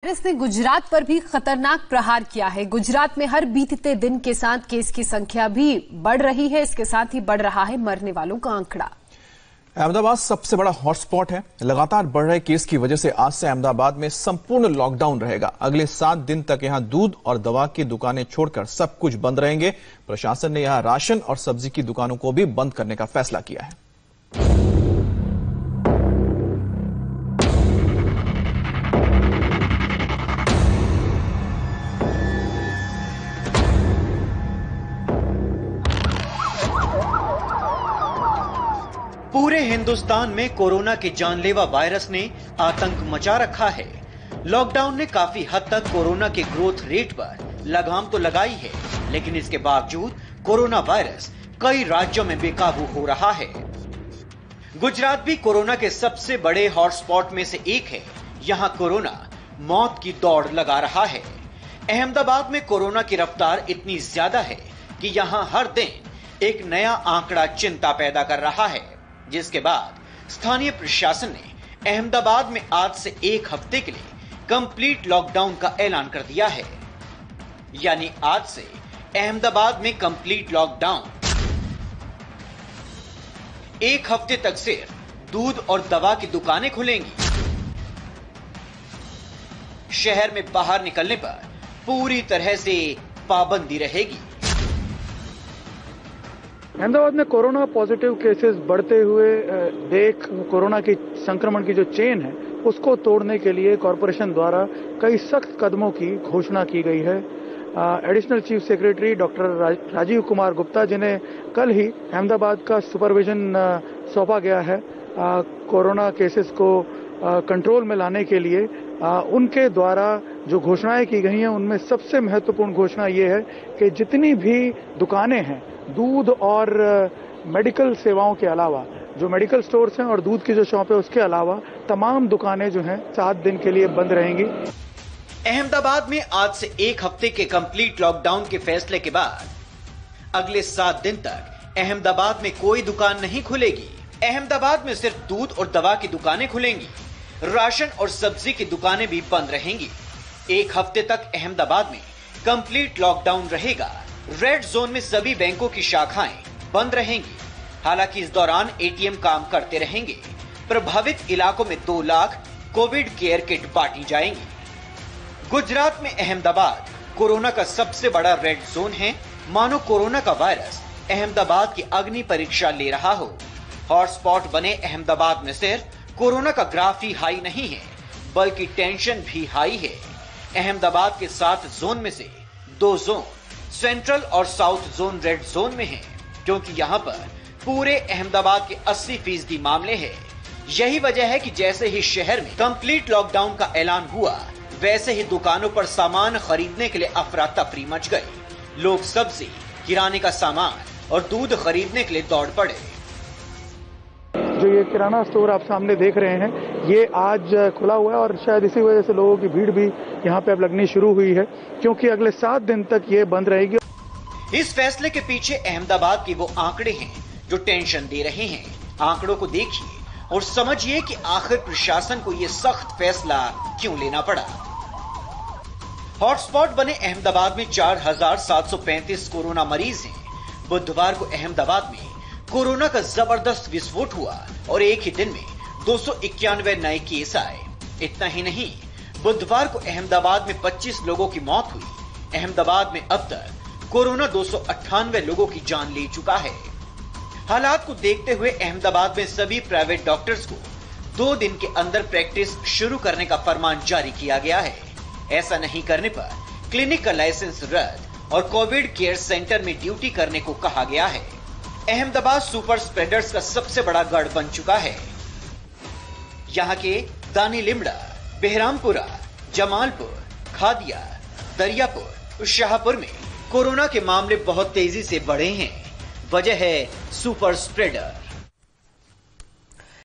Virus ने गुजरात पर भी खतरनाक प्रहार किया है। गुजरात में हर बीतते दिन के साथ केस की संख्या भी बढ़ रही है। इसके साथ ही बढ़ रहा है मरने वालों का आंकड़ा। अहमदाबाद सबसे बड़ा हॉटस्पॉट है। लगातार बढ़ रहे केस की वजह से आज से अहमदाबाद में संपूर्ण लॉकडाउन रहेगा। अगले 7 दिन तक यहां दूध और दवा की दुकानें छोड़कर सब कुछ बंद रहेंगे। प्रशासन ने यहां राशन और सब्जी की दुकानों को भी बंद करने का फैसला किया है। पूरे हिंदुस्तान में कोरोना के जानलेवा वायरस ने आतंक मचा रखा है। लॉकडाउन ने काफी हद तक कोरोना के ग्रोथ रेट पर लगाम तो लगाई है, लेकिन इसके बावजूद कोरोना वायरस कई राज्यों में बेकाबू हो रहा है। गुजरात भी कोरोना के सबसे बड़े हॉटस्पॉट में से एक है। यहाँ कोरोना मौत की दौड़ लगा रहा है। अहमदाबाद में कोरोना की रफ्तार इतनी ज्यादा है कि यहाँ हर दिन एक नया आंकड़ा चिंता पैदा कर रहा है, जिसके बाद स्थानीय प्रशासन ने अहमदाबाद में आज से 1 हफ्ते के लिए कंप्लीट लॉकडाउन का ऐलान कर दिया है। यानी आज से अहमदाबाद में कंप्लीट लॉकडाउन। 1 हफ्ते तक सिर्फ दूध और दवा की दुकानें खुलेंगी। शहर में बाहर निकलने पर पूरी तरह से पाबंदी रहेगी। अहमदाबाद में कोरोना पॉजिटिव केसेस बढ़ते हुए देख कोरोना की संक्रमण की जो चेन है उसको तोड़ने के लिए कॉरपोरेशन द्वारा कई सख्त कदमों की घोषणा की गई है। Additional chief secretary doctor Rajeev Kumar Gupta, जिन्हें कल ही अहमदाबाद का सुपरविजन सौंपा गया है कोरोना केसेस को कंट्रोल में लाने के लिए, उनके द्वारा जो घोषणाएं की गई हैं उनमें सबसे महत्वपूर्ण घोषणा ये है कि जितनी भी दुकानें हैं दूध और मेडिकल सेवाओं के अलावा, जो मेडिकल स्टोर्स हैं और दूध की जो शॉप है उसके अलावा तमाम दुकानें जो हैं 7 दिन के लिए बंद रहेंगी। अहमदाबाद में आज से 1 हफ्ते के कंप्लीट लॉकडाउन के फैसले के बाद अगले 7 दिन तक अहमदाबाद में कोई दुकान नहीं खुलेगी। अहमदाबाद में सिर्फ दूध और दवा की दुकानें खुलेंगी। राशन और सब्जी की दुकानें भी बंद रहेंगी। 1 हफ्ते तक अहमदाबाद में कंप्लीट लॉकडाउन रहेगा। रेड जोन में सभी बैंकों की शाखाएं बंद रहेंगी। हालांकि इस दौरान एटीएम काम करते रहेंगे। प्रभावित इलाकों में 2 लाख कोविड केयर किट बांटी जाएंगी। गुजरात में अहमदाबाद कोरोना का सबसे बड़ा रेड जोन है। मानो कोरोना का वायरस अहमदाबाद की अग्नि परीक्षा ले रहा हो। हॉटस्पॉट बने अहमदाबाद में सिर्फ कोरोना का ग्राफ ही हाई नहीं है, बल्कि टेंशन भी हाई है। अहमदाबाद के 7 जोन में से 2 जोन सेंट्रल और साउथ जोन रेड जोन में है, क्योंकि यहाँ पर पूरे अहमदाबाद के 80% मामले हैं। यही वजह है कि जैसे ही शहर में कंप्लीट लॉकडाउन का ऐलान हुआ, वैसे ही दुकानों पर सामान खरीदने के लिए अफरा तफरी मच गई। लोग सब्जी, किराने का सामान और दूध खरीदने के लिए दौड़ पड़े। जो ये किराना स्टोर आप सामने देख रहे हैं, ये आज खुला हुआ है और शायद इसी वजह से लोगों की भीड़ भी यहाँ पे अब लगनी शुरू हुई है, क्योंकि अगले 7 दिन तक ये बंद रहेगी। इस फैसले के पीछे अहमदाबाद के वो आंकड़े हैं जो टेंशन दे रहे हैं। आंकड़ों को देखिए और समझिए कि आखिर प्रशासन को ये सख्त फैसला क्यों लेना पड़ा। हॉटस्पॉट बने अहमदाबाद में 4735 कोरोना मरीज हैं। बुधवार को अहमदाबाद में कोरोना का जबरदस्त विस्फोट हुआ और एक ही दिन में 291 नए केस आए। इतना ही नहीं, बुधवार को अहमदाबाद में 25 लोगों की मौत हुई। अहमदाबाद में अब तक कोरोना 298 लोगों की जान ले चुका है। हालात को देखते हुए अहमदाबाद में सभी प्राइवेट डॉक्टर्स को 2 दिन के अंदर प्रैक्टिस शुरू करने का फरमान जारी किया गया है। ऐसा नहीं करने पर क्लिनिक का लाइसेंस रद्द और कोविड केयर सेंटर में ड्यूटी करने को कहा गया है। अहमदाबाद सुपर स्प्रेडर्स का सबसे बड़ा गढ़ बन चुका है। यहाँ के दानी लिमड़ा, बेहरामपुरा, जमालपुर, खादिया, दरियापुर, शाहपुर में कोरोना के मामले बहुत तेजी से बढ़े हैं। वजह है सुपर स्प्रेडर।